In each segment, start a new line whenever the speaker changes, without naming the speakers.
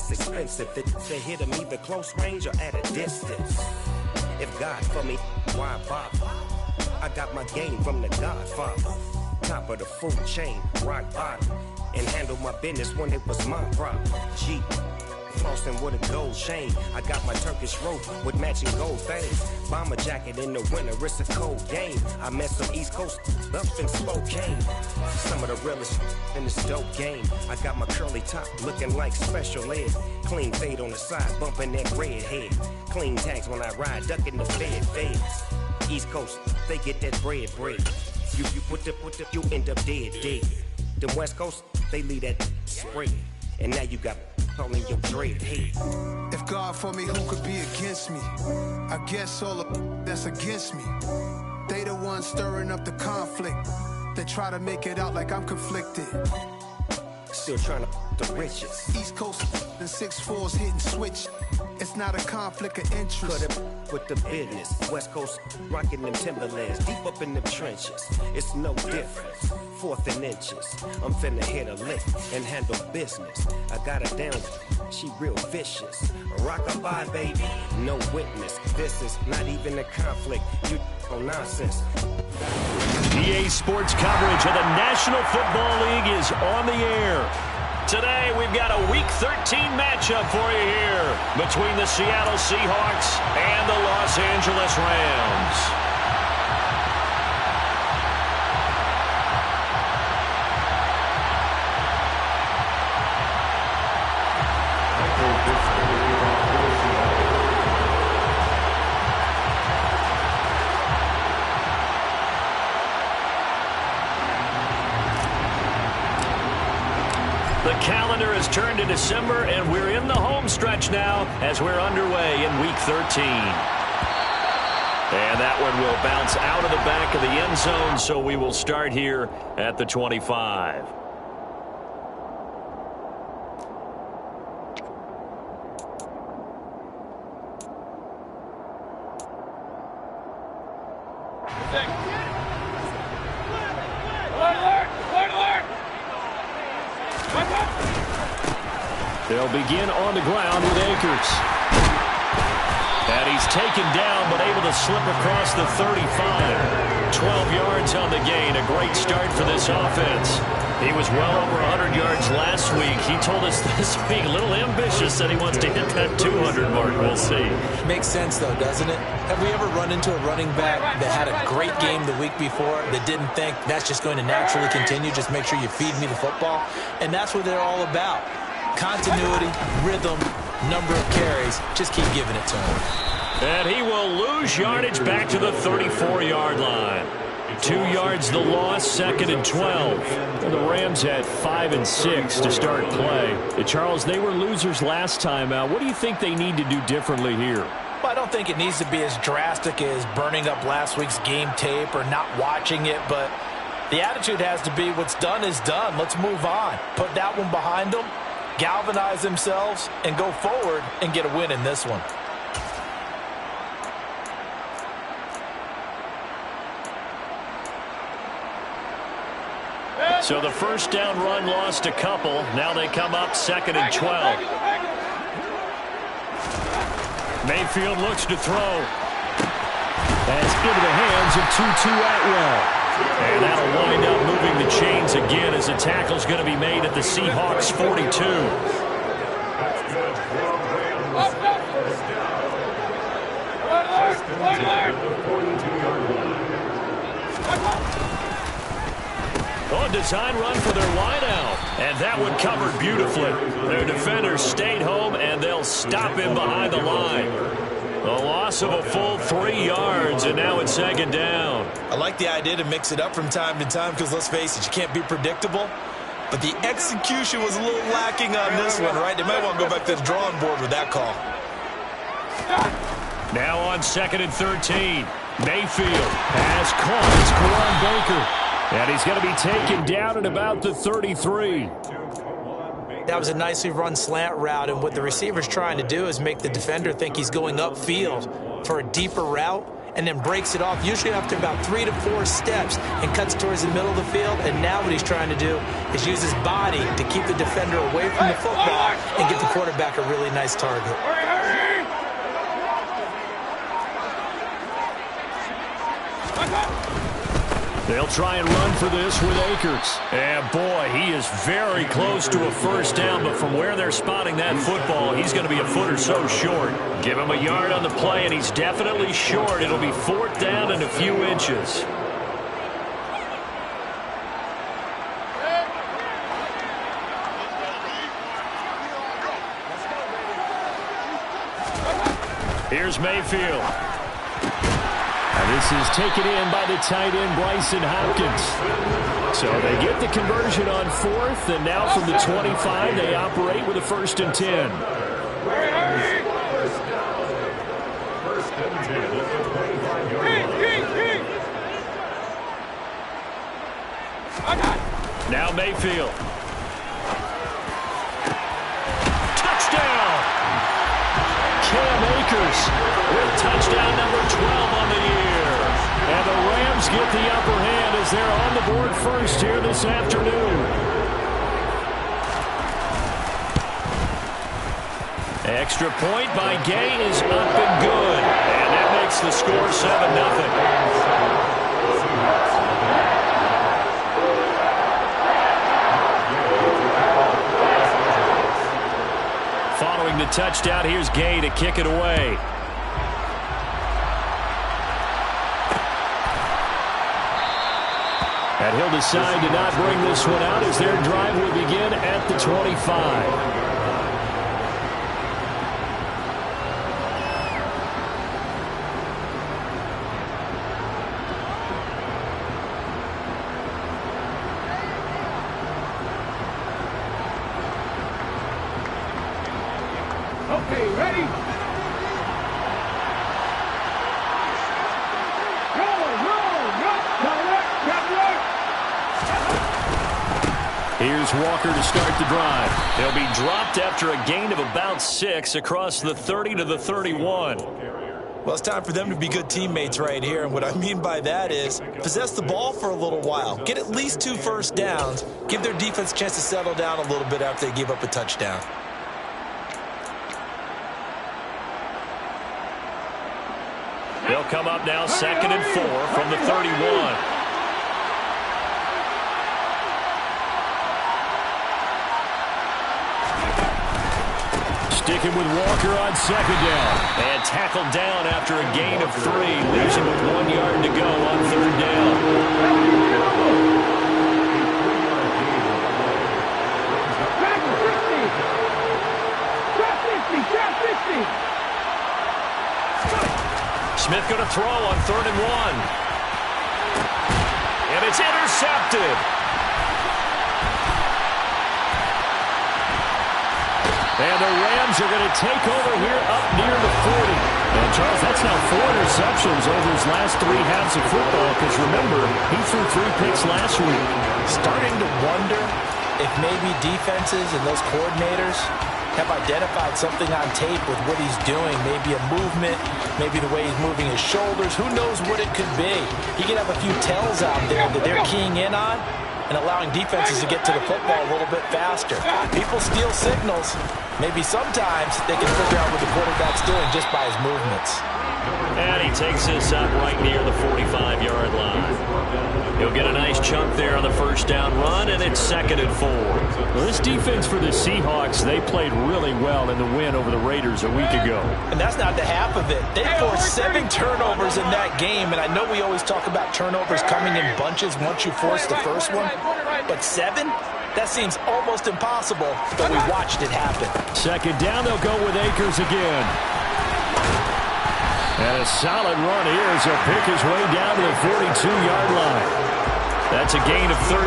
that's expensive. They hit them either close range or at a distance. If God for me, why bother? I got my game from the Godfather. Top of the food chain, rock bottom. And handle my business when it was my problem. G, flossing with a gold chain. I got my Turkish rope with matching gold things. Bomber jacket in the winter, it's a cold game. I met some East Coast up in Spokane. Some of the realest in this dope game. I got my curly top looking like special ed. Clean fade on the side, bumping that red head. Clean tags when I ride, ducking the feds. East Coast, they get that bread. You put the, you end up dead. Them West Coast, they leave that spread. And now you got all in your dread head.
If God for me, who could be against me? I guess all of that's against me. They the ones stirring up the conflict. They try to make it out like I'm conflicted.
Still trying to the riches.
East Coast and 6'4s hitting switch. It's not a conflict of interest.
Cut it with the business. West Coast rocking them Timberlands deep up in them trenches. It's no difference. 4th and inches. I'm finna hit a lick and handle business. I got her down. She real vicious. Rock-a-bye, baby. No witness. This is not even a conflict. You on nonsense.
EA Sports coverage of the National Football League is on the air. Today, we've got a Week 13 matchup for you here between the Seattle Seahawks and the Los Angeles Rams. The calendar has turned to December, and we're in the home stretch now as we're underway in Week 13. And that one will bounce out of the back of the end zone, so we will start here at the 25. They'll begin on the ground with Akers. And he's taken down, but able to slip across the 35. 12 yards on the gain. A great start for this offense. He was well over 100 yards last week. He told us this week, a little ambitious, that he wants to hit that 200 mark. We'll see.
Makes sense, though, doesn't it? Have we ever run into a running back that had a great game the week before that didn't think that's just going to naturally continue? Just make sure you feed me the football. And that's what they're all about. Continuity, rhythm, number of carries. Just keep giving it to him.
And he will lose yardage back to the 34-yard line. 2 yards the loss, 2nd and 12. And the Rams had 5 and 6 to start play. And Charles, they were losers last time out. What do you think they need to do differently here?
Well, I don't think it needs to be as drastic as burning up last week's game tape or not watching it, but the attitude has to be what's done is done. Let's move on. Put that one behind them, galvanize themselves, and go forward and get a win in this one.
So the first down run lost a couple. Now they come up 2nd and 12. Mayfield looks to throw. That's into the hands of Tutu Atwell. And that'll wind up moving the chains again as the tackle's going to be made at the Seahawks 42. Oh, design run for their wideout. And that one covered beautifully. Their defenders stayed home, and they'll stop him behind the line. A loss of a full 3 yards, and now it's 2nd down.
I like the idea to mix it up from time to time because, let's face it, you can't be predictable. But the execution was a little lacking on this one, right? They might want to go back to the drawing board with that call.
Now on 2nd and 13. Mayfield has caught. It's Karan Baker. And he's going to be taken down at about the 33.
That was a nicely run slant route, and what the receiver's trying to do is make the defender think he's going upfield for a deeper route, and then breaks it off, usually after about 3 to 4 steps, and cuts towards the middle of the field. And now what he's trying to do is use his body to keep the defender away from the football and get the quarterback a really nice target.
They'll try and run for this with Akers. And boy, he is very close to a first down, but from where they're spotting that football, he's going to be a foot or so short. Give him a yard on the play, and he's definitely short. It'll be 4th down and a few inches. Here's Mayfield. And this is taken in by the tight end, Bryson Hopkins. So they get the conversion on 4th, and now from the 25, they operate with a 1st and 10. Now Mayfield. Touchdown! Cam Akers with touchdown number 12 on the year. And the Rams get the upper hand as they're on the board first here this afternoon. Extra point by Gay is up and good. And that makes the score 7-0. Following the touchdown, here's Gay to kick it away. And he'll decide to not bring this one out as their drive will begin at the 25.
Okay, ready?
Here's Walker to start the drive. He'll be dropped after a gain of about 6 across the 30 to the 31.
Well, it's time for them to be good teammates right here. And what I mean by that is possess the ball for a little while. Get at least 2 first downs. Give their defense a chance to settle down a little bit after they give up a touchdown.
They'll come up now 2nd and 4 from the 31. Sticking with Walker on 2nd down. And tackled down after a gain of 3. Leaves him with 1 yard to go on 3rd down. Smith going to throw on 3rd and 1. And it's intercepted. And the Rams are going to take over here up near the 40. And, Charles, that's now 4 interceptions over his last 3 halves of football. Because, remember, he threw 3 picks last week.
Starting to wonder if maybe defenses and those coordinators have identified something on tape with what he's doing. Maybe a movement, maybe the way he's moving his shoulders. Who knows what it could be? He could have a few tells out there that they're keying in on and allowing defenses to get to the football a little bit faster. People steal signals. Maybe sometimes they can figure out what the quarterback's doing just by his movements.
And he takes this up right near the 45-yard line. He'll get a nice chunk there on the first down run, and it's 2nd and 4. Well, this defense for the Seahawks, they played really well in the win over the Raiders a week ago.
And that's not the half of it. They forced 7 turnovers in that game, and I know we always talk about turnovers coming in bunches once you force the first one, but 7? That seems almost impossible, but we watched it happen.
2nd down, they'll go with Akers again. And a solid run here as he'll pick his way down to the 42-yard line. That's a gain of 13,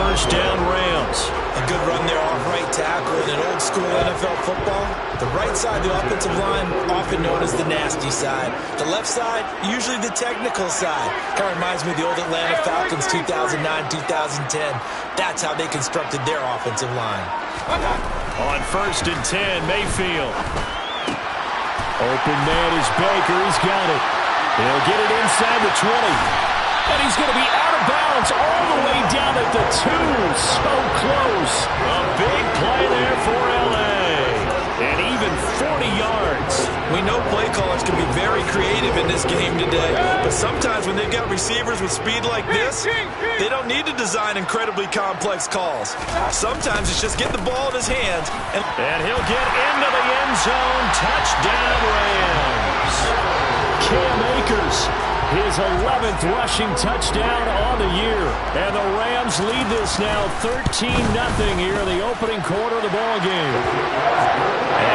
first down Rams.
A good run there off right tackle in an old-school NFL football. The right side of the offensive line, often known as the nasty side. The left side, usually the technical side. Kind of reminds me of the old Atlanta Falcons 2009-2010. That's how they constructed their offensive line.
On 1st and 10, Mayfield. Open man is Baker. He's got it. He'll get it inside the 20. And he's going to be out of bounds all the way down at the 2. So close. A big play there for L.A. And even 40 yards.
We know play callers can be very creative in this game today. But sometimes when they've got receivers with speed like this, they don't need to design incredibly complex calls. Sometimes it's just get the ball in his hands.
And he'll get into the end zone. Touchdown, Rams. Cam Akers, his 11th rushing touchdown on the year. And the Rams lead this now 13-0 here in the opening quarter of the ballgame.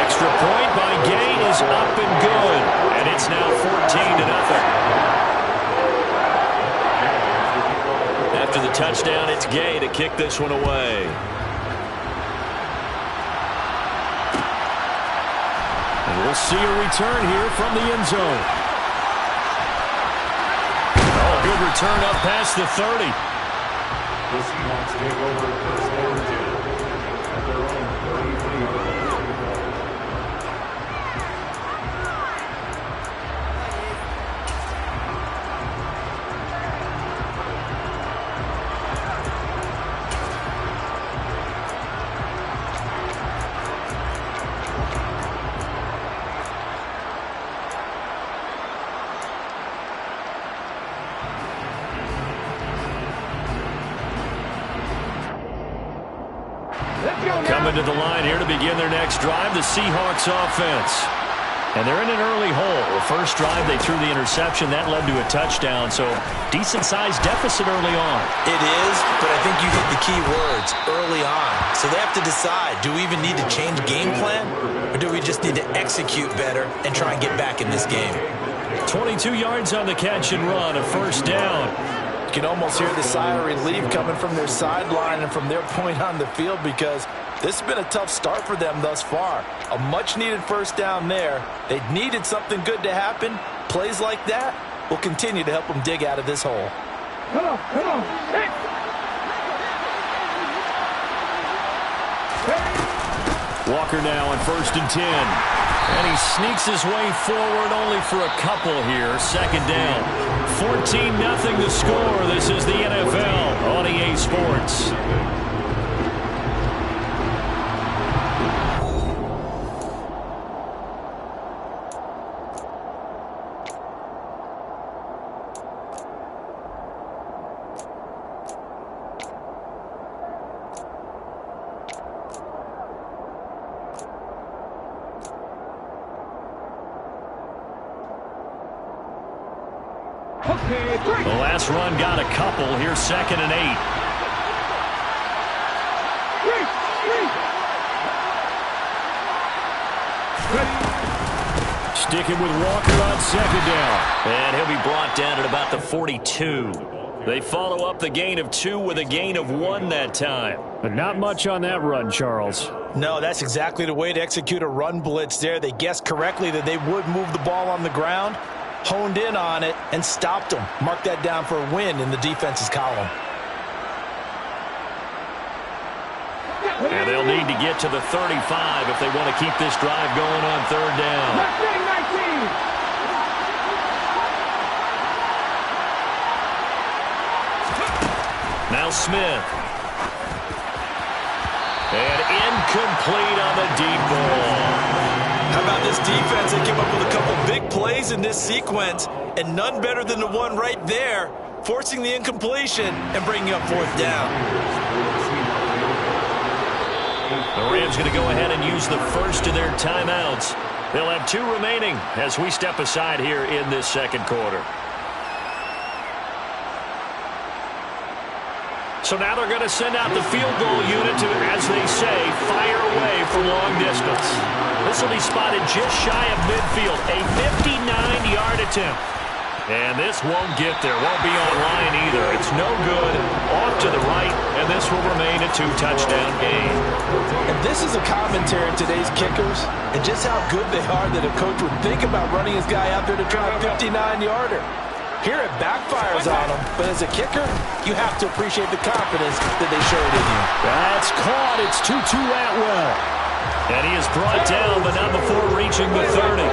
Extra point by Gay is up and good. And it's now 14-0. After the touchdown, it's Gay to kick this one away. And we'll see a return here from the end zone. Good return up past the 30.
The Seahawks take over first down 2 at their own 33.
Coming to the line here to begin their next drive, the Seahawks offense. And they're in an early hole. The first drive, they threw the interception. That led to a touchdown, so decent-sized deficit early on.
It is, but I think you hit the key words, early on. So they have to decide, do we even need to change game plan, or do we just need to execute better and try and get back in this game?
22 yards on the catch and run, a first down.
You can almost hear the sigh of relief coming from their sideline and from their point on the field because this has been a tough start for them thus far. A much-needed first down there. They needed something good to happen. Plays like that will continue to help them dig out of this hole.
Come on. Hey.
Walker now on 1st and 10. And he sneaks his way forward only for a couple here. Second down. 14-0 the score. This is the NFL on EA Sports. The last run got a couple. Here's 2nd and 8. Sticking with Walker on 2nd down. And he'll be brought down at about the 42. They follow up the gain of 2 with a gain of 1 that time. But not much on that run, Charles.
No, that's exactly the way to execute a run blitz there. They guessed correctly that they would move the ball on the ground, honed in on it, and stopped them. Mark that down for a win in the defense's column.
And they'll need to get to the 35 if they want to keep this drive going on 3rd down.
19.
Now Smith. And incomplete on the deep ball.
How about this defense? They came up with a couple big plays in this sequence, and none better than the one right there, forcing the incompletion and bringing up 4th down.
The Rams going to go ahead and use the first of their timeouts. They'll have 2 remaining as we step aside here in this 2nd quarter. So now they're going to send out the field goal unit to, as they say, fire away from long distance. This will be spotted just shy of midfield, a 59-yard attempt. And this won't get there, won't be on line either. It's no good, off to the right, and this will remain a 2-touchdown game.
And this is a commentary on today's kickers and just how good they are that a coach would think about running his guy out there to try a 59-yarder. Here it backfires on him, but as a kicker, you have to appreciate the confidence that they showed in you.
That's caught. It's Tutu Atwell. And he is brought down, but not before reaching the 30.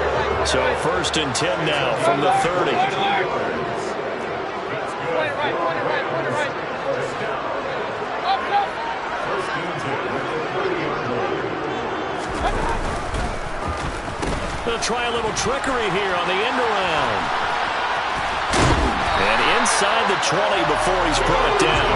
So 1st and 10 now from the 30. They'll try a little trickery here on the end around. And inside the 20 before he's brought down.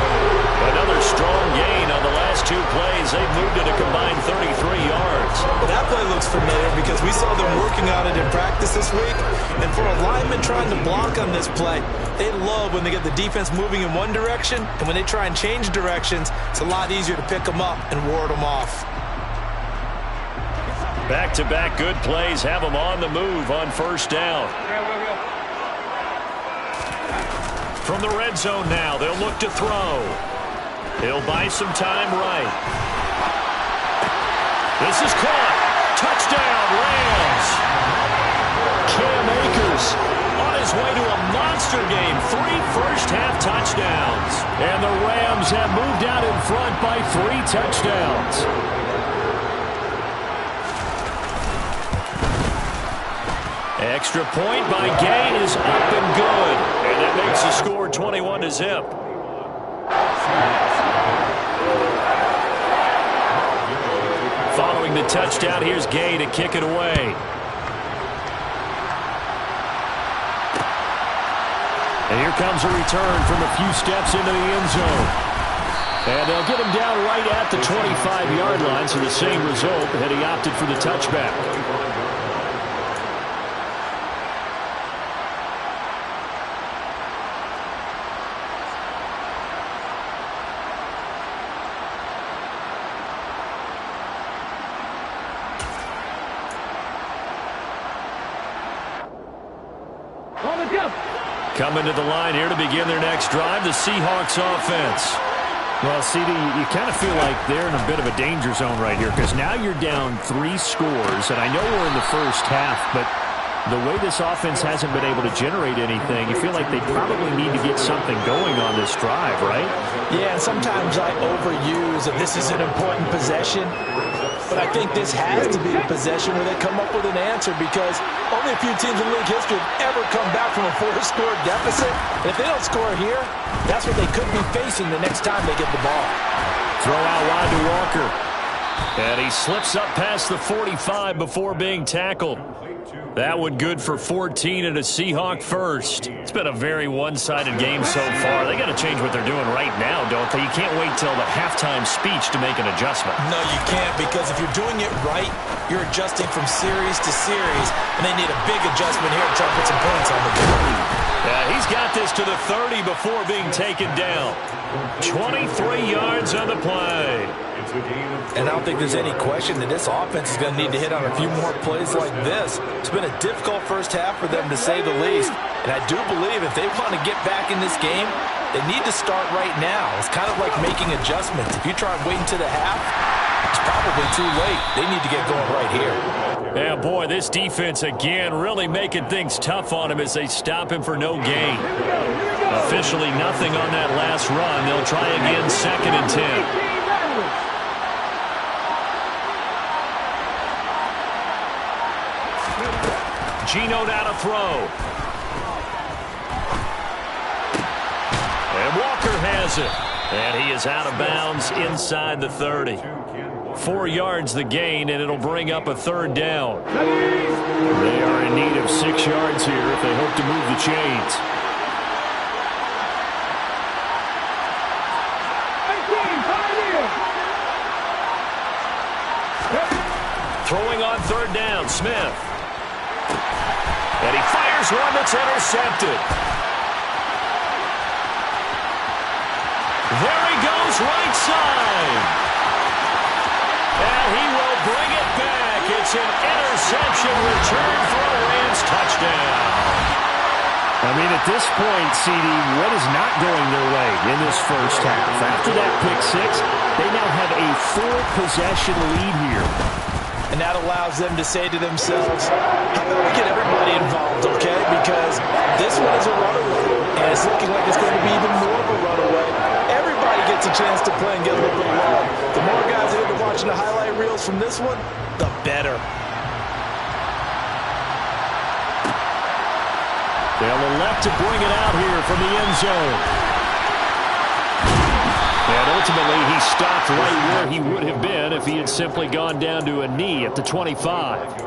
Another strong gain on the last 2 plays. They've moved it a combined 33 yards.
Well, that play looks familiar because we saw them working on it in practice this week. And for a lineman trying to block on this play, they love when they get the defense moving in one direction. And when they try and change directions, it's a lot easier to pick them up and ward them off.
Back-to-back good plays have them on the move on 1st down. From the red zone now, they'll look to throw. He'll buy some time right. This is caught. Touchdown, Rams. Cam Akers on his way to a monster game. 3 first-half touchdowns. And the Rams have moved out in front by 3 touchdowns. Extra point by Gay is up and good. And that makes the score 21-0. Following the touchdown, here's Gay to kick it away. And here comes a return from a few steps into the end zone. And they'll get him down right at the 25-yard line, so the same result had he opted for the touchback. Coming to the line here to begin their next drive, the Seahawks offense.
Well, CD, you kind of feel like they're in a bit of a danger zone right here because now you're down 3 scores, and I know we're in the first half, but the way this offense hasn't been able to generate anything, you feel like they probably need to get something going on this drive, right?
Yeah, and sometimes I overuse that this is an important possession. But I think this has to be a possession where they come up with an answer because only a few teams in league history have ever come back from a 4-score deficit. And if they don't score here, that's what they could be facing the next time they get the ball.
Throw out wide to Walker. And he slips up past the 45 before being tackled. That one good for 14 and a Seahawk first. It's been a very one-sided game so far. They got to change what they're doing right now, don't they? You can't wait till the halftime speech to make an adjustment.
No, you can't, because if you're doing it right, you're adjusting from series to series, and they need a big adjustment here to try to put some points on the board.
He's got this to the 30 before being taken down. 23 yards on the play.
And I don't think there's any question that this offense is going to need to hit on a few more plays like this. It's been a difficult first half for them, to say the least. And I do believe if they want to get back in this game, they need to start right now. It's kind of like making adjustments. If you try waiting to the half, it's probably too late. They need to get going right here.
Yeah, boy, this defense again really making things tough on him as they stop him for no gain. Officially nothing on that last run. They'll try again, 2nd and 10. Gino now to throw. And Walker has it. And he is out of bounds inside the 30. 4 yards the gain, and it'll bring up a 3rd down. They are in need of 6 yards here if they hope to move the chains. Throwing on 3rd down, Smith. And he fires one that's intercepted. There he goes, right side. And he will bring it back. It's an interception return for a Rams touchdown.
I mean, at this point, CD, what is not going their way in this first half? After that pick 6, they now have a 4-possession lead here.
And that allows them to say to themselves, how about we get everybody involved, okay? Because this one is a runaway, and it's looking like it's going to be even more of a runaway. Everybody gets a chance to play and get a little bit of love. The more guys that are watching the highlight reels from this one, the better.
They'll elect to bring it out here from the end zone. And ultimately, he stopped right where he would have been if he had simply gone down to a knee at the 25.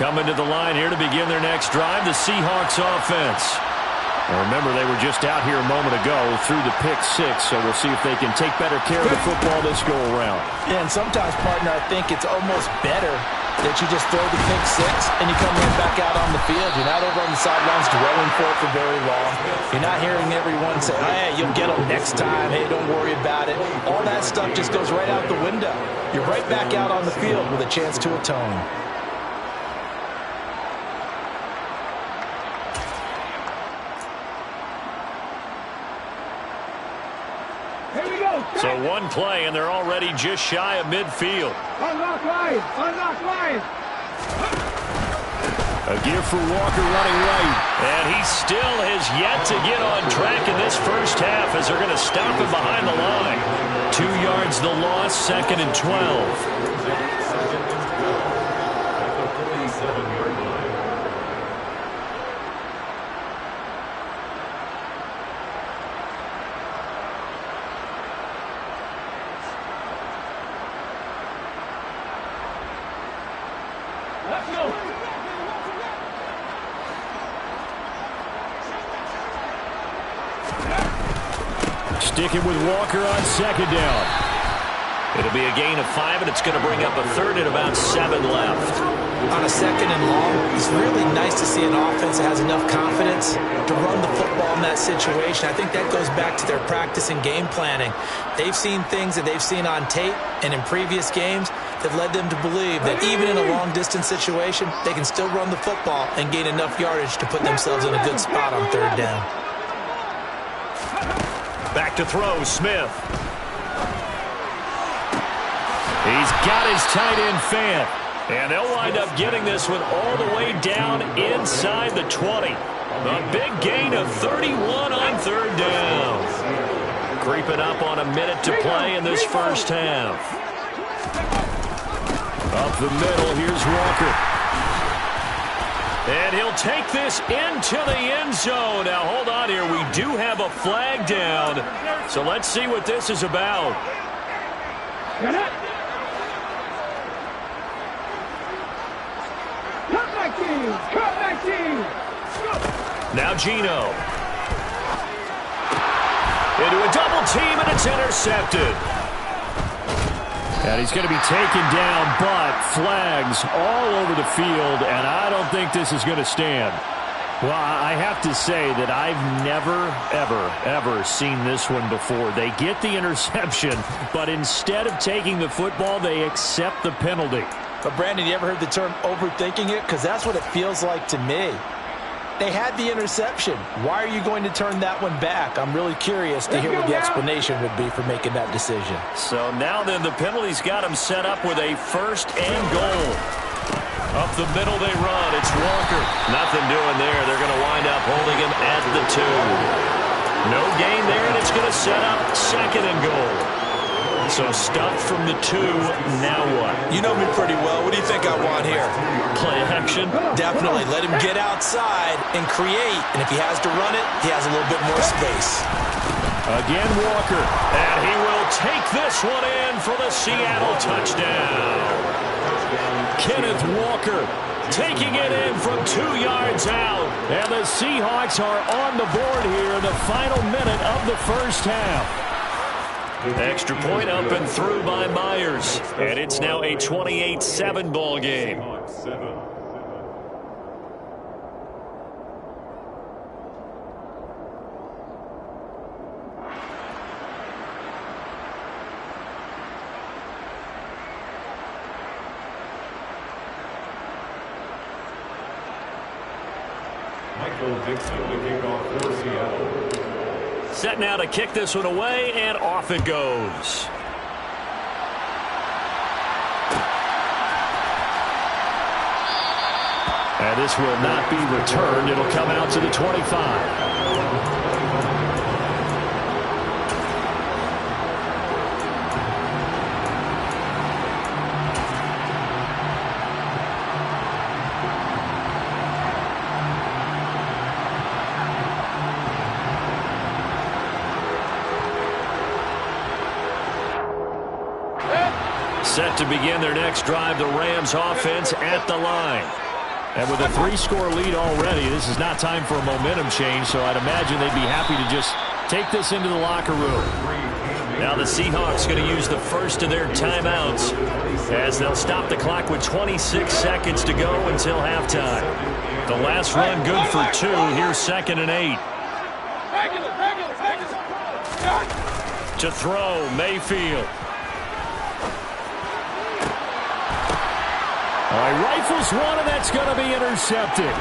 Coming to the line here to begin their next drive, the Seahawks offense. Now remember, they were just out here a moment ago through the pick six, so we'll see if they can take better care of the football this go-around.
Yeah, and sometimes, partner, I think it's almost better that you just throw the pick six and you come right back out on the field. You're not over on the sidelines dwelling for it for very long. You're not hearing everyone say, hey, you'll get them next time. Hey, don't worry about it. All that stuff just goes right out the window. You're right back out on the field with a chance to atone.
So one play, and they're already just shy of midfield.
Unlock line! Unlock line!
A give for Walker running right. And he still has yet to get on track in this first half as they're going to stop him behind the line. 2 yards the loss, 2nd and 12. Sticking with Walker on 2nd down. It'll be a gain of 5, and it's going to bring up a 3rd and about 7 left.
On a 2nd and long, it's really nice to see an offense that has enough confidence to run the football in that situation. I think that goes back to their practice and game planning. They've seen things that they've seen on tape and in previous games that led them to believe that even in a long-distance situation, they can still run the football and gain enough yardage to put themselves in a good spot on 3rd down.
Back to throw, Smith. He's got his tight end fan. And they'll wind up getting this one all the way down inside the 20. A big gain of 31 on 3rd down. Creeping up on a minute to play in this first half. Up the middle, here's Walker. And he'll take this into the end zone. Now, hold on here. We do have a flag down. So let's see what this is about.
Cut back team! Cut back team!
Now Gino. Into a double team, and it's intercepted. And he's going to be taken down, but flags all over the field, and I don't think this is going to stand. Well, I have to say that I've never, ever seen this one before. They get the interception, but instead of taking the football, they accept the penalty.
But, Brandon, you ever heard the term overthinking it? Because that's what it feels like to me. They had the interception. Why are you going to turn that one back? I'm really curious to hear what the explanation would be for making that decision.
So now then, the penalty's got him set up with a 1st and goal. Up the middle they run. It's Walker. Nothing doing there. They're going to wind up holding him at the 2. No gain there, and it's going to set up 2nd and goal. So stuffed from the 2. Now what?
You know me pretty well. What do you think I want here?
Play action?
Definitely. Let him get outside and create. And if he has to run it, he has a little bit more space.
Again, Walker. And he will take this one in for the Seattle touchdown. Kenneth Walker taking it in from 2 yards out. And the Seahawks are on the board here in the final minute of the first half. Extra point up and through by Myers. And it's now a 28-7 ball game.
Michael Dixon, the kickoff for Seattle.
Set now to kick this one away, and off it goes. And this will not be returned. It'll come out to the 25. Set to begin their next drive, the Rams offense at the line. And with a 3-score lead already, this is not time for a momentum change, so I'd imagine they'd be happy to just take this into the locker room. Now the Seahawks going to use the first of their timeouts as they'll stop the clock with 26 seconds to go until halftime. The last run good for 2. Here's 2nd and 8. To throw, Mayfield. Rifles one, and that's going to be intercepted.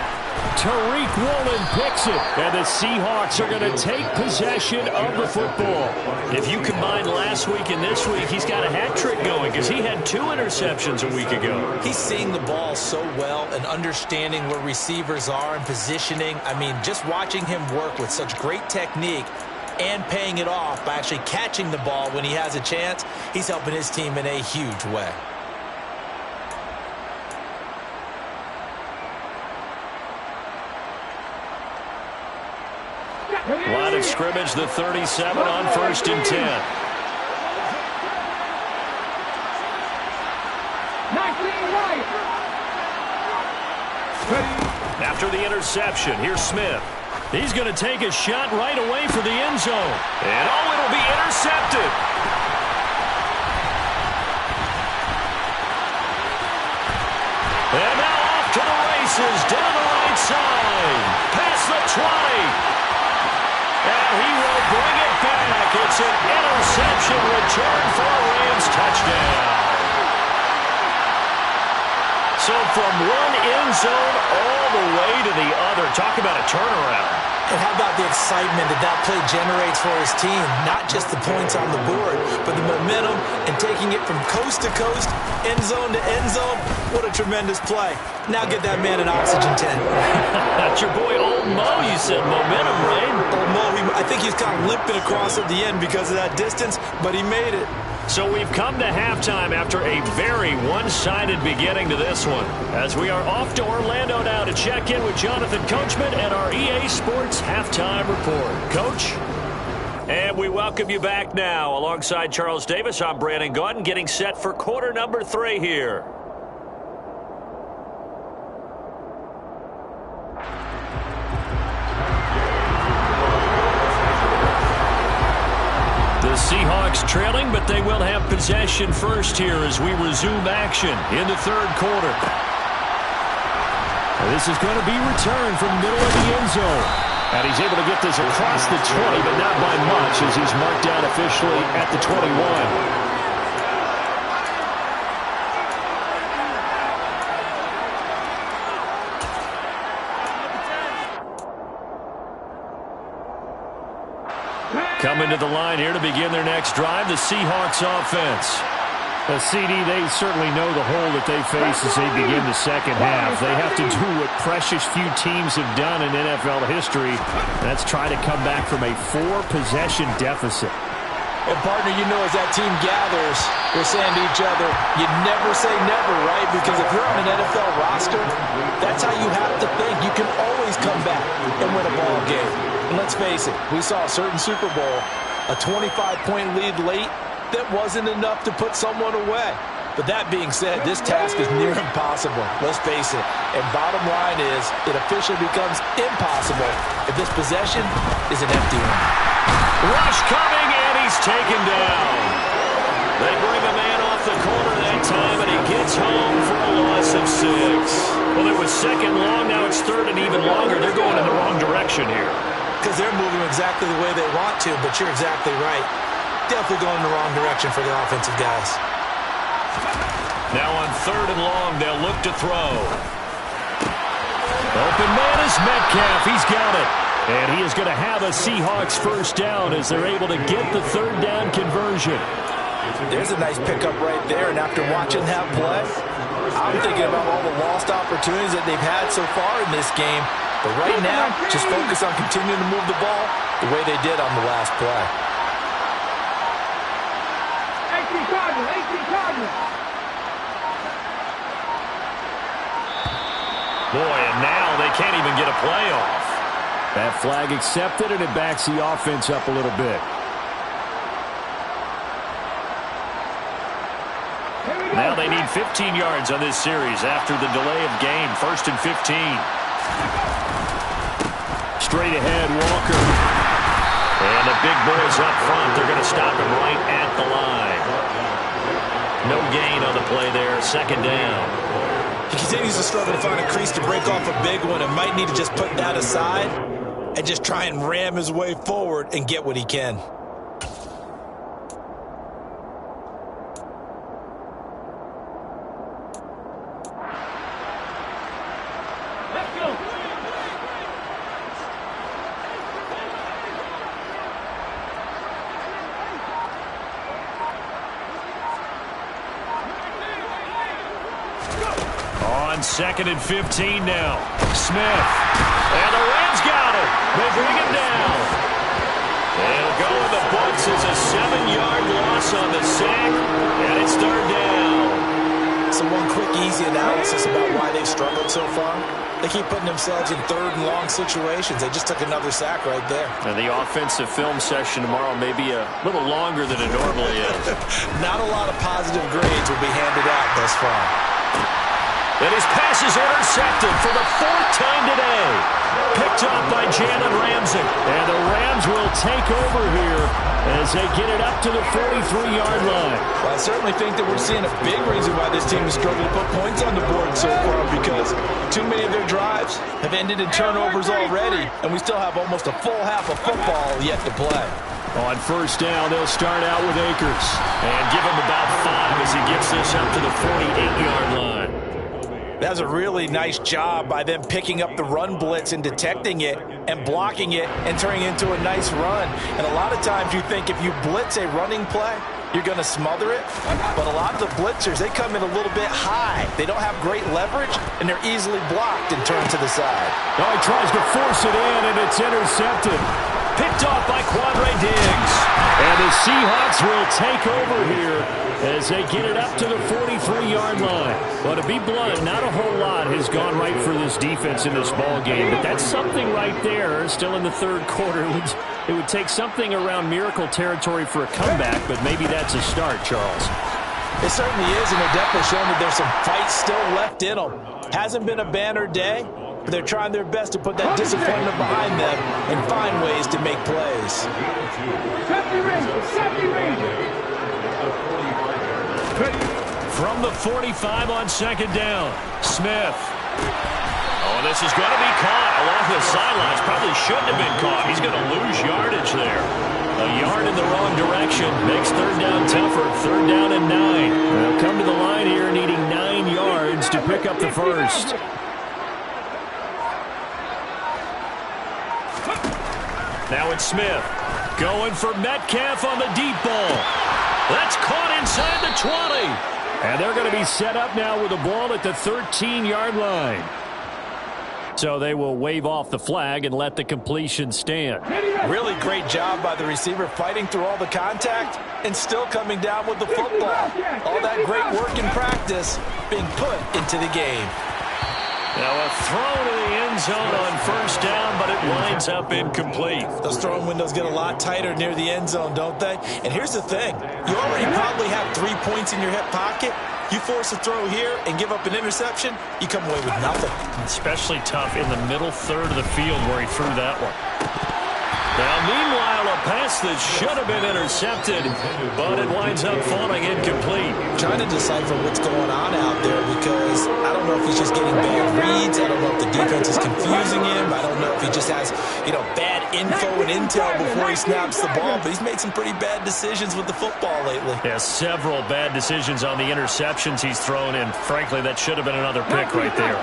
Tariq Woolen picks it, and the Seahawks are going to take possession of the football. If you combine last week and this week, he's got a hat trick going because he had 2 interceptions a week ago.
He's seeing the ball so well and understanding where receivers are and positioning. I mean, just watching him work with such great technique and paying it off by actually catching the ball when he has a chance, he's helping his team in a huge way.
Line of scrimmage, the 37 on 1st and 10. After the interception, here's Smith. He's going to take a shot right away for the end zone. And it'll be intercepted. And now off to the races, down the right side. Past the 20. And he will bring it back. It's an interception return for a Rams touchdown. So from one end zone all the way to the other. Talk about a turnaround.
And how about the excitement that play generates for his team? Not just the points on the board, but the momentum and taking it from coast to coast, end zone to end zone. What a tremendous play. Now get that man an oxygen tent.
That's your boy Old Mo. You said momentum, right?
Old Mo, I think he's kind of limping across at the end because of that distance, but he made it.
So we've come to halftime after a very one-sided beginning to this one. As we are off to Orlando now to check in with Jonathan Coachman and our EA Sports Halftime Report. Coach? And we welcome you back now. Alongside Charles Davis, I'm Brandon Gaudin, getting set for quarter number 3 here. The Seahawks trailing, but they will have possession first here as we resume action in the 3rd quarter. This is going to be returned from the middle of the end zone. And he's able to get this across the 20, but not by much as he's marked down officially at the 21. Coming to the line here to begin their next drive, the Seahawks offense.
CD, they certainly know the hole that they face as they begin the second half. They have to do what precious few teams have done in NFL history. That's try to come back from a 4-possession deficit.
And, partner, you know as that team gathers, they're saying to each other, you never say never, right? Because if you're on an NFL roster, that's how you have to think. You can always come back and win a ball game. And let's face it, we saw a certain Super Bowl, a 25-point lead late, that wasn't enough to put someone away. But that being said, this task is near impossible. Let's face it. And bottom line is, it officially becomes impossible if this possession is an empty one.
Rush coming, and he's taken down. They bring a man off the corner that time, and he gets home for a loss of 6. Well, it was 2nd long. Now it's 3rd and even longer. They're going in the wrong direction here.
Because they're moving exactly the way they want to, but you're exactly right. Definitely going in the wrong direction for the offensive guys.
Now on 3rd and long, they'll look to throw. Open man is Metcalf. He's got it.
And he is going to have a Seahawks first down as they're able to get the third down conversion.
There's a nice pickup right there, and after watching that play, I'm thinking about all the lost opportunities that they've had so far in this game. But right now, just focus on continuing to move the ball the way they did on the last play.
18 Cardinals.
Boy, and now they can't even get a play off.
That flag accepted, and it backs the offense up a little bit.
Now they need 15 yards on this series after the delay of game. 1st and 15.
Straight ahead, Walker.
And the big boys up front, they're going to stop him right at the line. No gain on the play there. 2nd down.
He continues to struggle to find a crease to break off a big one and might need to just put that aside and just try and ram his way forward and get what he can.
On 2nd and 15 now. Smith. And the Rams got him. They bring him down. They'll go in the books as a 7-yard loss on the sack. And it's 3rd down.
So one quick, easy analysis about why they've struggled so far. They keep putting themselves in 3rd and long situations. They just took another sack right there.
And the offensive film session tomorrow may be a little longer than it normally is.
Not a lot of positive grades will be handed out thus far.
And his pass is intercepted for the 4th time today. Picked up by Jalen Ramsey.
And the Rams will take over here as they get it up to the 43-yard line.
Well, I certainly think that we're seeing a big reason why this team is struggling to put points on the board so far, because too many of their drives have ended in turnovers already, and we still have almost a full half of football yet to play.
On 1st down, they'll start out with Akers.
And give him about 5 as he gets this up to the 48-yard line.
That was a really nice job by them picking up the run blitz and detecting it and blocking it and turning it into a nice run. And a lot of times you think if you blitz a running play, you're going to smother it. But a lot of the blitzers, they come in a little bit high. They don't have great leverage, and they're easily blocked and turned to the side.
Oh, he tries to force it in, and it's intercepted.
Picked off by Quandre Diggs.
And the Seahawks will take over here as they get it up to the 43-yard line. Well, to be blunt, not a whole lot has gone right for this defense in this ball game, but that's something right there. Still in the 3rd quarter. It would take something around miracle territory for a comeback, but maybe that's a start, Charles.
It certainly is, and they're definitely showing that there's some fight still left in them. Hasn't been a banner day, but they're trying their best to put that disappointment behind them and find ways to make plays.
From the 45 on 2nd down, Smith. Oh, this is going to be caught along the sidelines. Probably shouldn't have been caught. He's going to lose yardage there. A yard in the wrong direction makes 3rd down tougher. 3rd down and 9.
They'll come to the line here needing 9 yards to pick up the first.
Now it's Smith going for Metcalf on the deep ball. That's caught inside the 20.
And they're going to be set up now with the ball at the 13-yard line. So they will wave off the flag and let the completion stand.
Really great job by the receiver fighting through all the contact and still coming down with the football. All that great work in practice being put into the game.
Now a throw to the end zone on 1st down, but it winds up incomplete.
Those throwing windows get a lot tighter near the end zone, don't they? And here's the thing. You already probably have 3 points in your hip pocket. You force a throw here and give up an interception, you come away with nothing.
Especially tough in the middle 3rd of the field where he threw that one. Now, meanwhile, a pass that should have been intercepted, but it winds up falling incomplete.
Trying to decipher what's going on out there because I don't know if he's just getting bad reads. I don't know if the defense is confusing him. I don't know if he just has, bad info and intel before he snaps the ball. But he's made some pretty bad decisions with the football lately.
Yeah, several bad decisions on the interceptions he's thrown in. Frankly, that should have been another pick right there.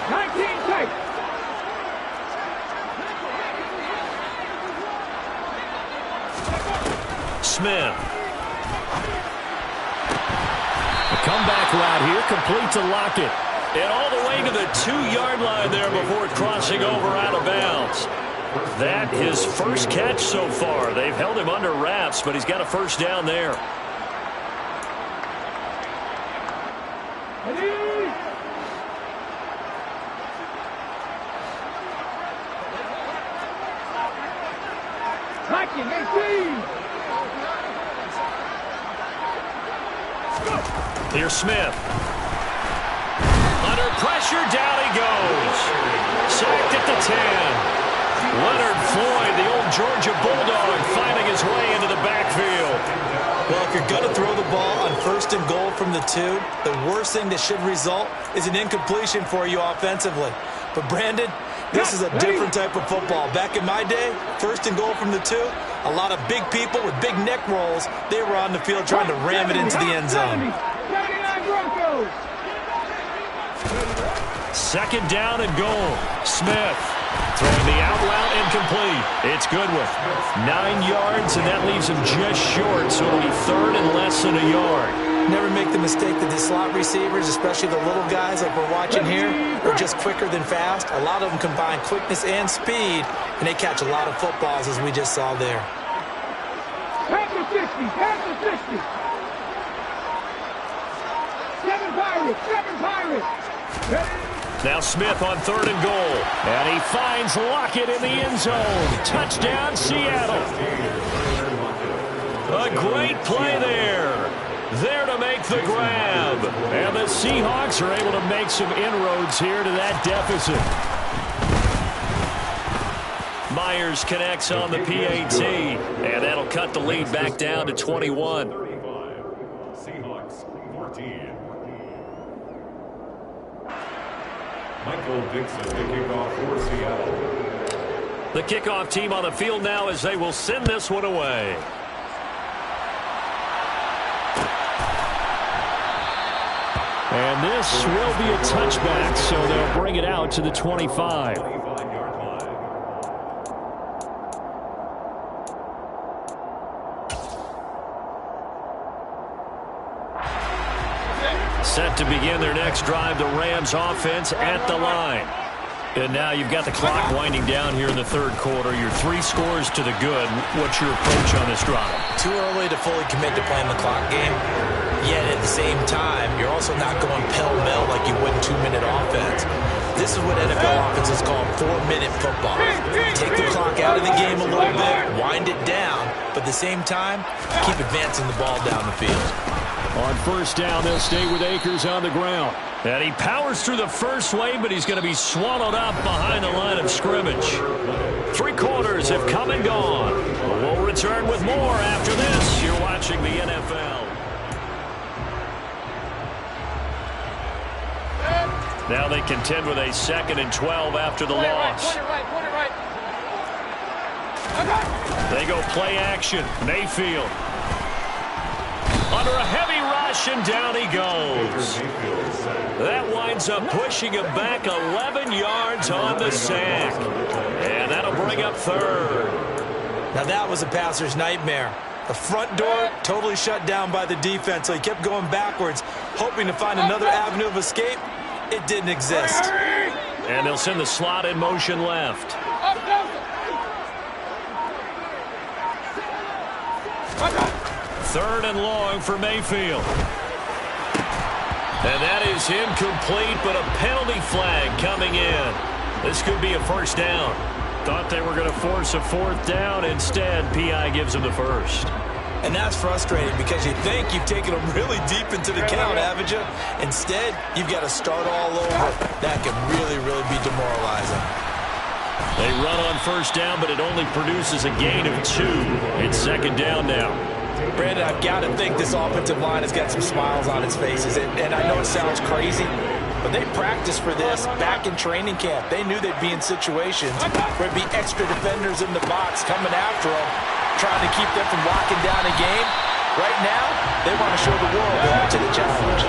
Smith. The comeback route here, complete to Lockett. And all the way to the 2-yard line there before crossing over out of bounds. That his first catch so far. They've held him under wraps, but he's got a first down there. Here's Smith. Under pressure, down he goes. Sacked at the 10. Leonard Floyd, the old Georgia Bulldog, finding his way into the backfield.
Well, if you're going to throw the ball on 1st and goal from the 2, the worst thing that should result is an incompletion for you offensively. But, Brandon, this is a different type of football. Back in my day, 1st and goal from the 2, a lot of big people with big neck rolls, they were on the field trying to ram it into the end zone.
2nd down and goal. Smith throwing the out route incomplete. It's Goodwin. 9 yards, and that leaves him just short, so it'll be 3rd and less than a yard.
Never make the mistake that the slot receivers, especially the little guys like we're watching here, are just quicker than fast. A lot of them combine quickness and speed, and they catch a lot of footballs, as we just saw there.
Pass the 50, pass the 50. 7 Pirates, 7 Pirates.
Now Smith on 3rd and goal. And he finds Lockett in the end zone. Touchdown, Seattle. A great play there. There to make the grab. And the Seahawks are able to make some inroads here to that deficit. Myers connects on the PAT. And that'll cut the lead back down to 21.
Seahawks 14. Michael Dixon, the kickoff for Seattle.
The kickoff team on the field now as they will send this one away. And this will be a touchback, so they'll bring it out to the 25. Set to begin their next drive, the Rams offense at the line. And now you've got the clock winding down here in the 3rd quarter. Your 3 scores to the good. What's your approach on this drive?
Too early to fully commit to playing the clock game. Yet at the same time, you're also not going pell-mell like you would in 2-minute offense. This is what NFL offenses call 4-minute football. Take the clock out of the game a little bit, wind it down, but at the same time, keep advancing the ball down the field.
On 1st down, they'll stay with Akers on the ground. And he powers through the first wave, but he's going to be swallowed up behind the line of scrimmage. 3 quarters have come and gone. We'll return with more after this. You're watching the NFL. Now they contend with a 2nd and 12 after the loss. They go play action. Mayfield. Under a heavy rush, and down he goes. That winds up pushing him back 11 yards on the sack. And that'll bring up 3rd.
Now that was a passer's nightmare. The front door totally shut down by the defense, so he kept going backwards, hoping to find another avenue of escape. It didn't exist.
And they'll send the slot in motion left. 3rd and long for Mayfield. And that is incomplete, but a penalty flag coming in. This could be a 1st down. Thought they were going to force a 4th down. Instead, P.I. gives them the 1st.
And that's frustrating because you think you've taken them really deep into the count, haven't you? Instead, you've got to start all over. That can really, really be demoralizing.
They run on 1st down, but it only produces a gain of 2. It's 2nd down now.
Brandon, I've got to think this offensive line has got some smiles on its faces. And I know it sounds crazy, but they practiced for this back in training camp. They knew they'd be in situations where there'd be extra defenders in the box coming after them, trying to keep them from locking down a game. Right now, they want to show the world they're up to the challenge.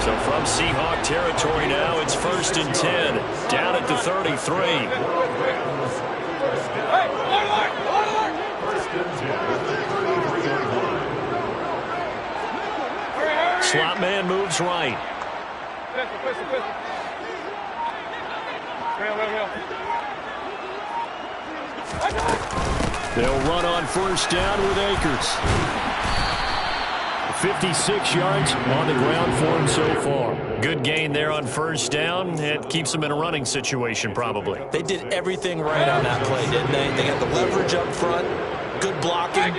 So from Seahawk territory now, it's 1st and 10, down at the 33. Slot man moves right. They'll run on first down with Akers. 56 yards on the ground for him so far. Good gain there on first down. It keeps him in a running situation probably.
They did everything right on that play, didn't they? They got the leverage up front, good blocking,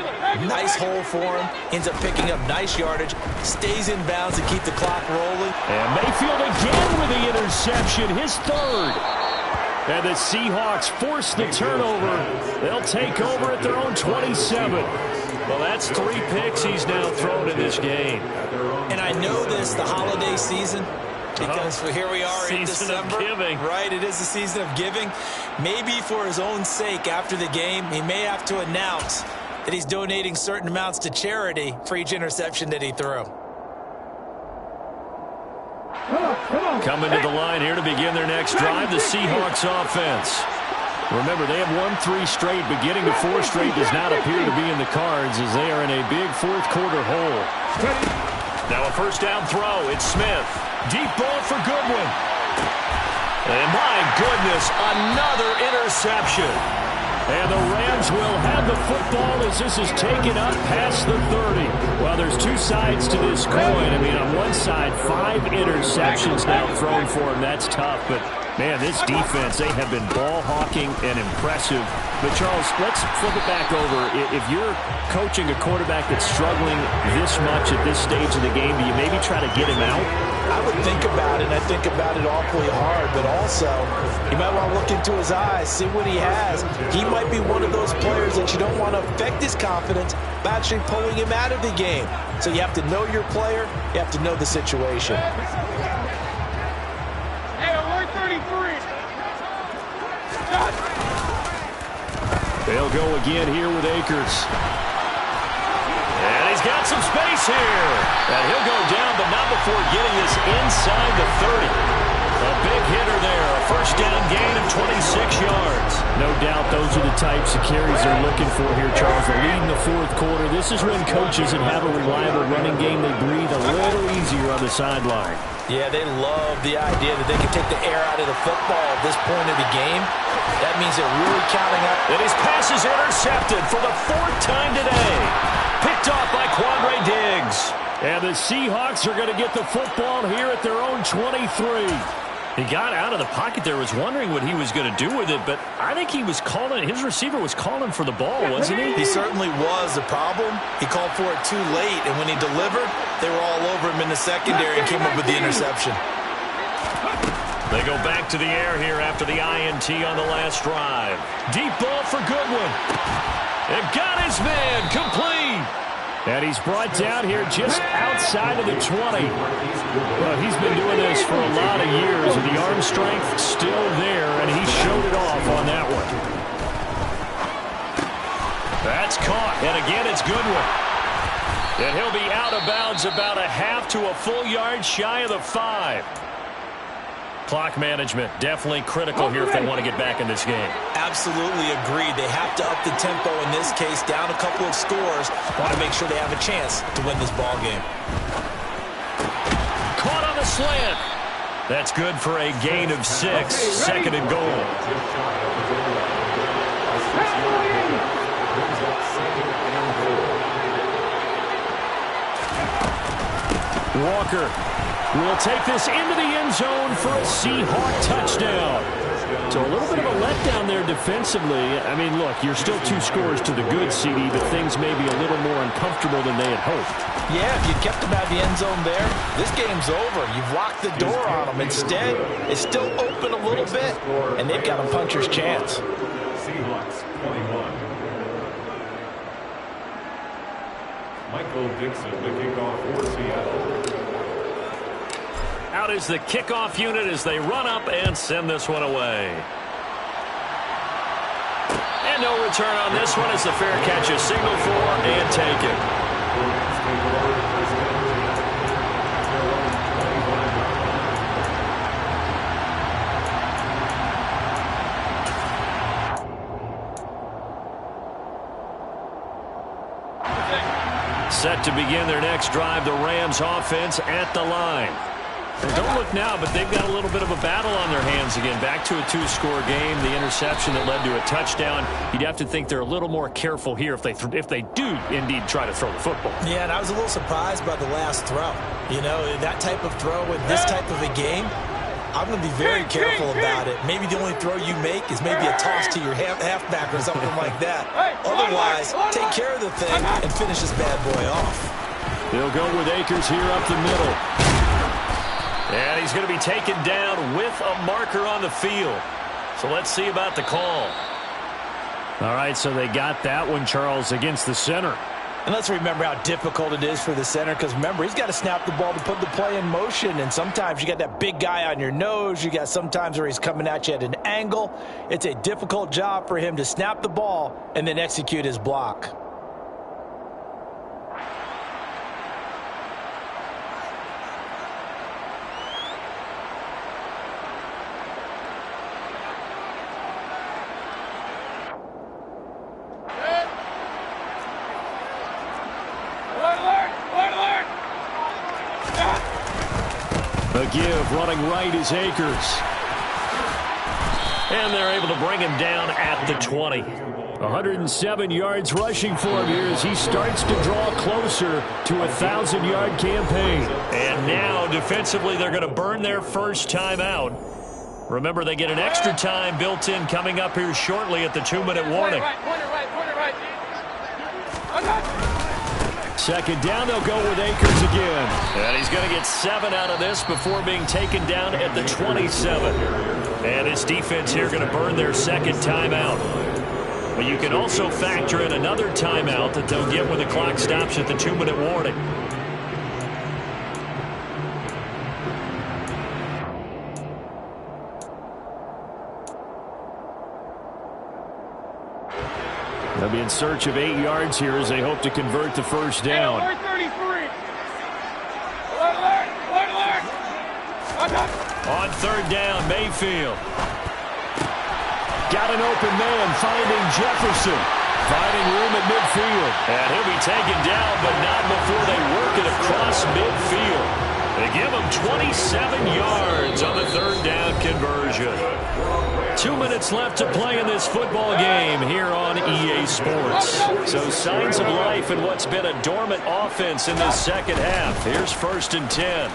nice hole for him, ends up picking up nice yardage, stays in bounds to keep the clock rolling.
And Mayfield again with the interception, his third. And the Seahawks force the turnover. They'll take over at their own 27. Well, that's 3 picks he's now thrown in this game.
And I know this, the holiday season, because here we are in December.
Season of giving.
Right, it is the season of giving. Maybe for his own sake after the game, he may have to announce that he's donating certain amounts to charity for each interception that he threw.
Coming to the line here to begin their next drive, the Seahawks offense. Remember, they have won 3 straight, but getting to 4 straight does not appear to be in the cards as they are in a big fourth-quarter hole. Now a first down throw. It's Smith. Deep ball for Goodwin. And my goodness, another interception. And the Rams will have the football as this is taken up past the 30. Well, there's 2 sides to this coin. I mean, on one side, 5 interceptions now thrown for him. That's tough, but man, this defense, they have been ball hawking and impressive. But, Charles, let's flip it back over. If you're coaching a quarterback that's struggling this much at this stage of the game, do you maybe try to get him out?
I would think about it, and I think about it awfully hard, but also you might want to look into his eyes, see what he has. He might be one of those players that you don't want to affect his confidence by actually pulling him out of the game. So you have to know your player, you have to know the situation.
They'll go again here with Akers.
And he's got some space here. And he'll go down, but not before getting this inside the 30. A big hitter there. A first down gain of 26 yards.
No doubt those are the types of carries they're looking for here, Charles. The lead in the fourth quarter. This is when coaches that have a reliable running game, they breathe a little easier on the sideline.
Yeah, they love the idea that they can take the air out of the football at this point of the game. That means they're really counting up.
And his pass is intercepted for the 4th time today. Picked off by Quandre Diggs.
And the Seahawks are going to get the football here at their own 23.
He got out of the pocket there, was wondering what he was going to do with it, but I think he was calling, his receiver was calling for the ball, wasn't he?
He certainly was. The problem, he called for it too late, and when he delivered, they were all over him in the secondary and came up with the interception.
They go back to the air here after the INT on the last drive. Deep ball for Goodwin. They've got his man complete.
And he's brought down here just outside of the 20. Well, he's been doing this for a lot of years, and the arm strength still there, and he showed it off on that one.
That's caught, and again it's Goodwin. And he'll be out of bounds about a half to a full yard shy of the 5. Clock management definitely critical here if they want to get back in this game.
Absolutely agreed. They have to up the tempo in this case, down a couple of scores. Want to make sure they have a chance to win this ball game.
Caught on the slant. That's good for a gain of 6. Second and goal.
Walker will take this into the end zone for a Seahawk touchdown. So a little bit of a letdown there defensively. I mean, look, you're still 2 scores to the good, CD, but things may be a little more uncomfortable than they had hoped.
Yeah, if you kept them out of the end zone there, this game's over. You've locked the door on them. Instead, it's still open a little bit, and they've got a puncher's chance.
Seahawks 21. Michael Dixon, the kickoff for Seattle.
Out is the kickoff unit as they run up and send this one away. And no return on this one as the fair catch is signaled for and taken. Set to begin their next drive, the Rams offense at the line. And don't look now, but they've got a little bit of a battle on their hands again. Back to a 2-score game. The interception that led to a touchdown. You'd have to think they're a little more careful here if they do indeed try to throw the football.
Yeah, and I was a little surprised by the last throw. You know, that type of throw in this type of a game, I'm going to be very careful about it. Maybe the only throw you make is maybe a toss to your halfback or something like that. Otherwise, take care of the thing and finish this bad boy off.
They'll go with Akers here up the middle. And he's going to be taken down with a marker on the field. So let's see about the call.
All right, so they got that one, Charles, against the center.
And let's remember how difficult it is for the center, because remember, he's got to snap the ball to put the play in motion, and sometimes you got that big guy on your nose. You got sometimes where he's coming at you at an angle. It's a difficult job for him to snap the ball and then execute his block.
Give running right is Akers. And they're able to bring him down at the 20.
107 yards rushing for him here as he starts to draw closer to a 1,000-yard campaign.
And now defensively they're going to burn their first timeout. Remember, they get an extra time built in coming up here shortly at the 2-minute warning.
Second down, they'll go with Akers again.
And he's going to get 7 out of this before being taken down at the 27. And his defense here going to burn their second timeout. But you can also factor in another timeout that they'll get when the clock stops at the 2-minute warning.
They'll be in search of 8 yards here as they hope to convert the first down.
On third down, Mayfield.
Got an open man, finding Jefferson. Finding room at midfield.
And he'll be taken down, but not before they work it across midfield. They give him 27 yards on the third down conversion. 2 minutes left to play in this football game here on EA Sports. So signs of life in what's been a dormant offense in this second half. Here's 1st and 10.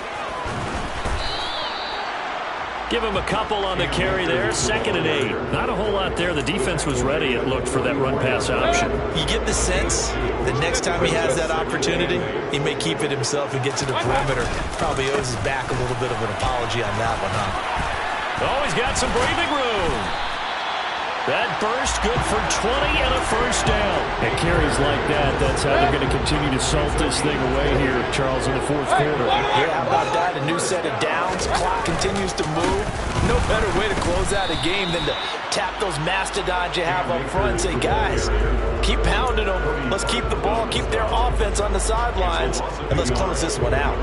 Give him a couple on the carry there. 2nd and 8. Not a whole lot there. The defense was ready, it looked, for that run-pass option.
You get the sense that next time he has that opportunity, he may keep it himself and get to the perimeter. Probably owes his back a little bit of an apology on that one, huh?
Oh, he's got some breathing room. That burst good for 20 and a first down.
At carries like that, that's how they're going to continue to salt this thing away here, Charles, in the 4th quarter.
Yeah, how about that? A new set of downs. Clock continues to move. No better way to close out a game than to tap those mastodons you have up front and say, guys, keep pounding them. Let's keep the ball, keep their offense on the sidelines, and let's close this one out.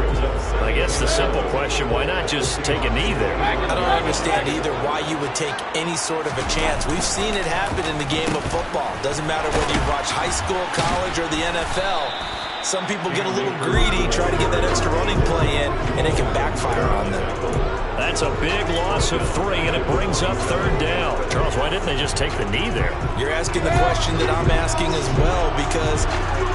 I guess the simple question, why not just take a knee there?
I don't understand either why you would take any sort of a chance. We've seen it happen in the game of football. Doesn't matter whether you watch high school, college, or the NFL. Some people get a little greedy, try to get that extra running play in, and it can backfire on them.
That's a big loss of 3, and it brings up 3rd down. Charles, why didn't they just take the knee there?
You're asking the question that I'm asking as well, because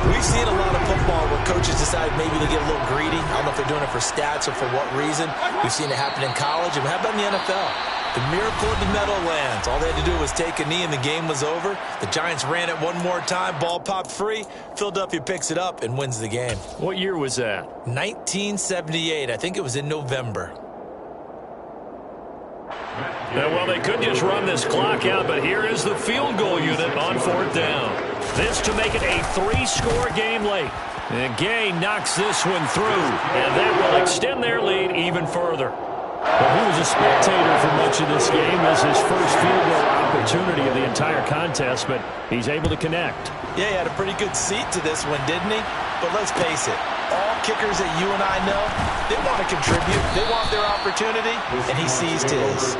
we've seen a lot of football where coaches decide maybe they get a little greedy. I don't know if they're doing it for stats or for what reason. We've seen it happen in college, and how about in the NFL? The miracle of the Meadowlands. All they had to do was take a knee and the game was over. The Giants ran it one more time. Ball popped free. Philadelphia picks it up and wins the game.
What year was that?
1978. I think it was in November.
Yeah, well, they could just run this clock out, but here is the field goal unit on 4th down. This to make it a 3-score game late. And Gay knocks this one through, and that will extend their lead even further.
Well, he was a spectator for much of this game as his first field goal opportunity of the entire contest, but he's able to connect.
Yeah, he had a pretty good seat to this one, didn't he? But let's face it, all kickers that you and I know, they want to contribute. They want their opportunity, and he seized his.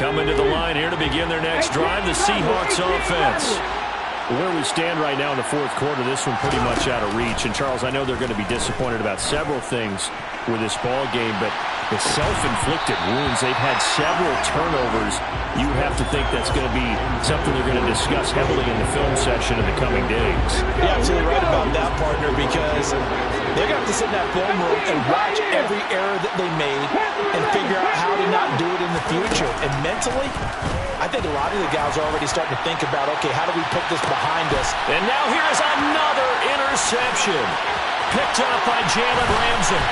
Coming to the line here to begin their next drive, the Seahawks offense. Where we stand right now in the fourth quarter, this one pretty much out of reach. And, Charles, I know they're going to be disappointed about several things with this ball game, but the self-inflicted wounds, they've had several turnovers. You have to think that's going to be something they're going to discuss heavily in the film session in the coming days.
Yeah, absolutely right about that, partner, because they're going to have to sit in that film room and watch every error that they made and figure out how to not do it in the future. And mentally, I think a lot of the guys are already starting to think about, okay, how do we put this behind us?
And now here's another interception. Picked up by Jalen Ramsey.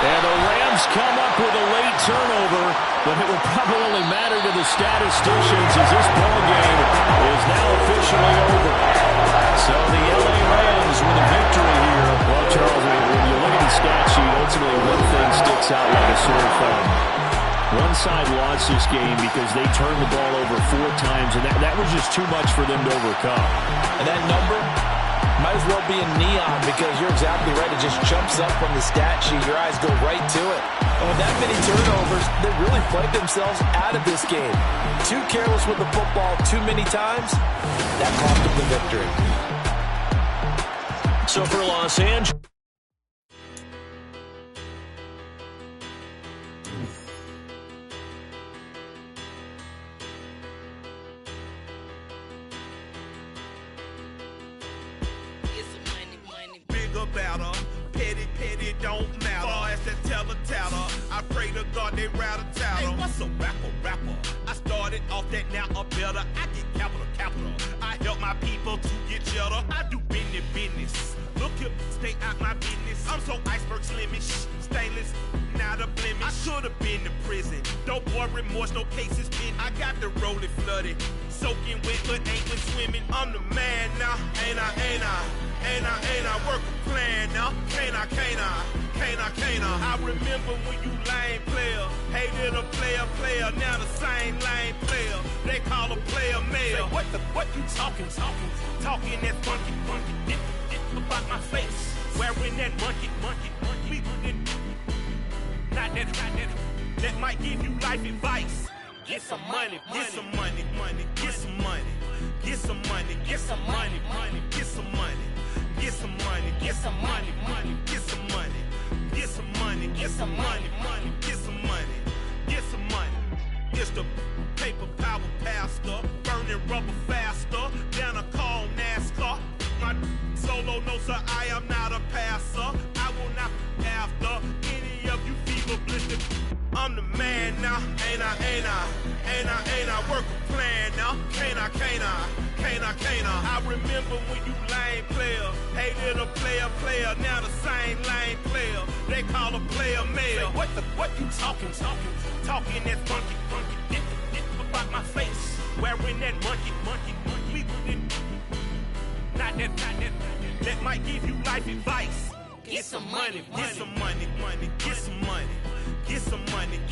And the Rams come up with a late turnover, but it will probably only matter to the statisticians as this ball game is now officially over. So the LA Rams with a victory here. Well, Charles, when you look at the stat sheet, ultimately one thing sticks out like a sore thumb. One side lost this game because they turned the ball over 4 times, and that was just too much for them to overcome.
And that number might as well be in neon because you're exactly right. It just jumps up from the stat sheet. Your eyes go right to it. And with that many turnovers, they really played themselves out of this game. Too careless with the football too many times. That cost them the victory.
So for Los Angeles.
Better. Petty don't matter. Far as that teller, I pray to God they rattle tattle. Hey, what's a rapper? I started off that, now I'm better. I get capital. I help my people to get cheddar. I do business. Look here, stay out my business. I'm so iceberg slimish, stainless, not a blemish. I should have been to prison. Don't boy remorse, no cases pinned. I got the rolling flooded, soaking wet, but ain't been swimming. I'm the man now, ain't I? Work a plan now, can't I? I remember when you lame player, hated a player, now the same lame player. They call a player mayor. What you talking that funky, about my face, wearing that monkey, not that might give you life advice. Get some money, get some money, get some money, get some money, get some money, get some money. Get some money, get some money, get some money, get some money, get some money, get some money, get some money. It's the paper power pastor, burning rubber faster, down a call NASCAR. My solo no sir, I am not a passer. I will not be after any of you fever blistered. I'm the man now, ain't I? Work a plan now, can't I? I remember when you lame player, hated a player, now the same lame player. They call a player mayor. What you talking that funky, about my face, wearing that monkey, not that might give you life advice. Get some money, get some money, get some money, get some money.